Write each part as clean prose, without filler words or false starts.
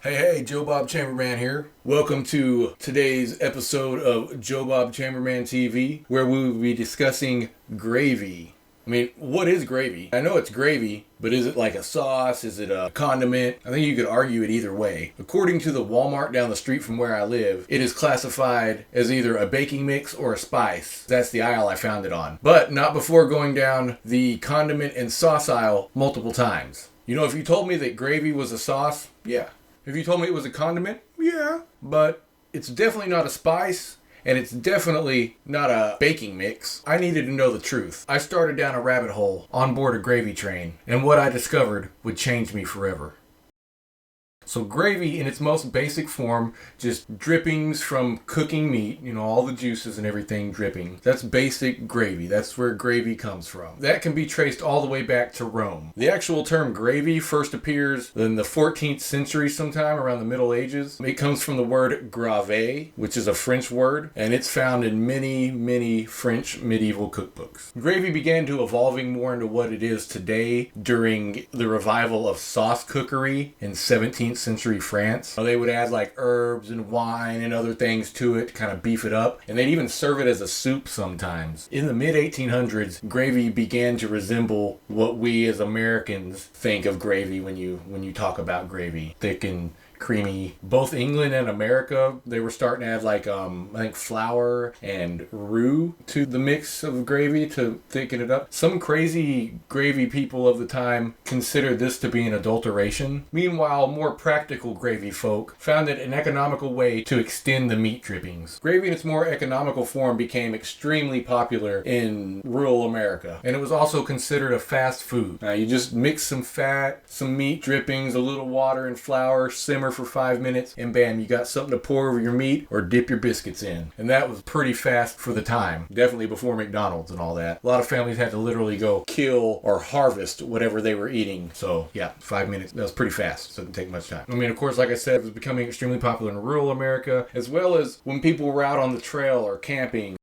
Hey, Joe Bob Chamberman here. Welcome to today's episode of Joe Bob Chamberman TV, where we will be discussing gravy. I mean, what is gravy? I know it's gravy, but is it like a sauce? Is it a condiment? I think you could argue it either way. According to the Walmart down the street from where I live, it is classified as either a baking mix or a spice. That's the aisle I found it on. But not before going down the condiment and sauce aisle multiple times. You know, if you told me that gravy was a sauce, yeah. If you told me it was a condiment, yeah. But it's definitely not a spice, and it's definitely not a baking mix. I needed to know the truth. I started down a rabbit hole on board a gravy train, and what I discovered would change me forever. So gravy in its most basic form, just drippings from cooking meat, you know, all the juices and everything dripping. That's basic gravy. That's where gravy comes from. That can be traced all the way back to Rome. The actual term gravy first appears in the 14th century sometime, around the Middle Ages. It comes from the word grave, which is a French word, and it's found in many French medieval cookbooks. Gravy began to evolving more into what it is today during the revival of sauce cookery in 17th century France. They would add like herbs and wine and other things to it to kind of beef it up, and they'd even serve it as a soup sometimes. In the mid 1800s, gravy began to resemble what we as Americans think of gravy when you talk about gravy. Thick and creamy. Both England and America, they were starting to add like I think flour and roux to the mix of gravy to thicken it up. Some crazy gravy people of the time considered this to be an adulteration. Meanwhile, more practical gravy folk found it an economical way to extend the meat drippings. Gravy in its more economical form became extremely popular in rural America, and it was also considered a fast food. Now you just mix some fat, some meat drippings, a little water and flour, simmer for 5 minutes, and bam, you got something to pour over your meat or dip your biscuits in. And that was pretty fast for the time. Definitely before McDonald's and all that. A lot of families had to literally go kill or harvest whatever they were eating. So yeah, 5 minutes. That was pretty fast. So it didn't take much time. I mean, of course, like I said, it was becoming extremely popular in rural America, as well as when people were out on the trail or camping.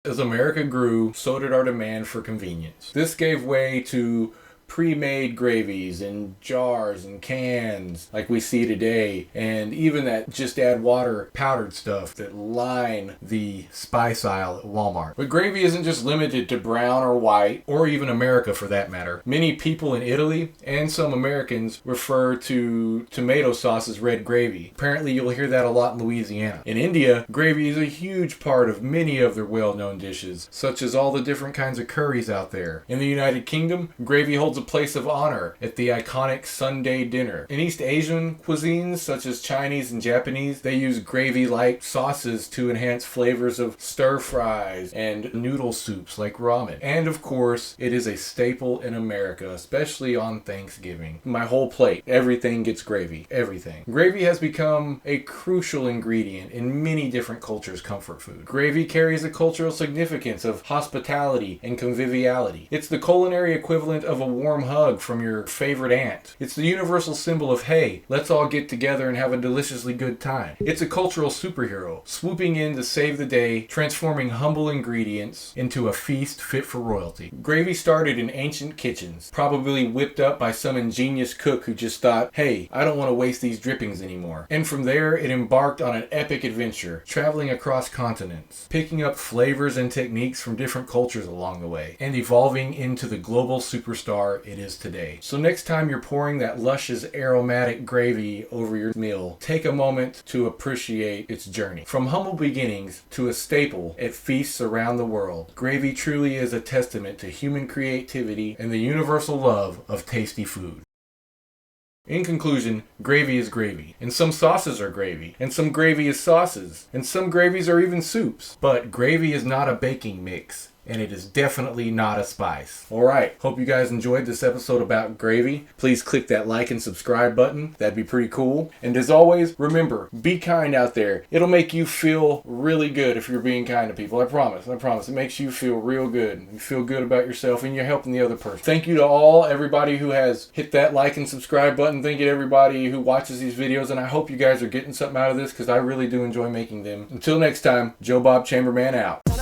As America grew, so did our demand for convenience. This gave way to pre-made gravies in jars and cans like we see today, and even that just add water powdered stuff that line the spice aisle at Walmart. But gravy isn't just limited to brown or white, or even America for that matter. Many people in Italy and some Americans refer to tomato sauce as red gravy. Apparently you'll hear that a lot in Louisiana. In India, gravy is a huge part of many of their well-known dishes, such as all the different kinds of curries out there. In the United Kingdom, gravy holds a place of honor at the iconic Sunday dinner. In East Asian cuisines, such as Chinese and Japanese, they use gravy-like sauces to enhance flavors of stir fries and noodle soups like ramen. And of course, it is a staple in America, especially on Thanksgiving. My whole plate, everything gets gravy. Everything. Gravy has become a crucial ingredient in many different cultures' comfort food. Gravy carries a cultural significance of hospitality and conviviality. It's the culinary equivalent of a warm hug from your favorite aunt. It's the universal symbol of, hey, let's all get together and have a deliciously good time. It's a cultural superhero, swooping in to save the day, transforming humble ingredients into a feast fit for royalty. Gravy started in ancient kitchens, probably whipped up by some ingenious cook who just thought, hey, I don't want to waste these drippings anymore. And from there, it embarked on an epic adventure, traveling across continents, picking up flavors and techniques from different cultures along the way, and evolving into the global superstar it is today. So next time you're pouring that luscious aromatic gravy over your meal, take a moment to appreciate its journey. From humble beginnings to a staple at feasts around the world, gravy truly is a testament to human creativity and the universal love of tasty food. In conclusion, gravy is gravy, and some sauces are gravy, and some gravy is sauces, and some gravies are even soups. But gravy is not a baking mix, and it is definitely not a spice. Alright, hope you guys enjoyed this episode about gravy. Please click that like and subscribe button. That'd be pretty cool. And as always, remember, be kind out there. It'll make you feel really good if you're being kind to people. I promise. It makes you feel real good. You feel good about yourself and you're helping the other person. Thank you to everybody who has hit that like and subscribe button. Thank you to everybody who watches these videos, and I hope you guys are getting something out of this because I really do enjoy making them. Until next time, Joe Bob Chamberman out.